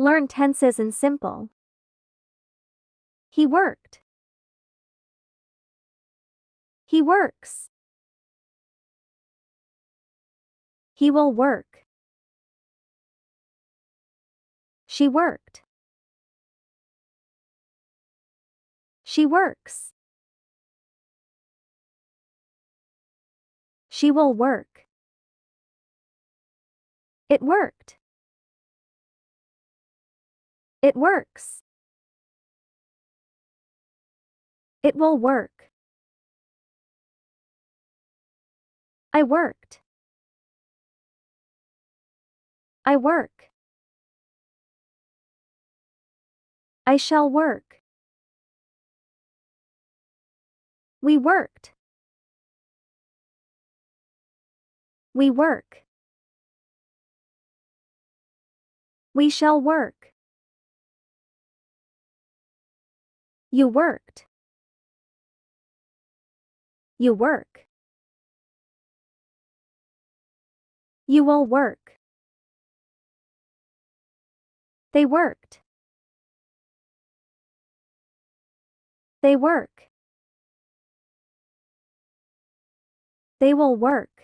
Learn tenses in simple. He worked. He works. He will work. She worked. She works. She will work. It worked. It works. It will work. I worked. I work. I shall work. We worked. We work. We shall work. You worked. You work. You will work. They worked. They work. They will work.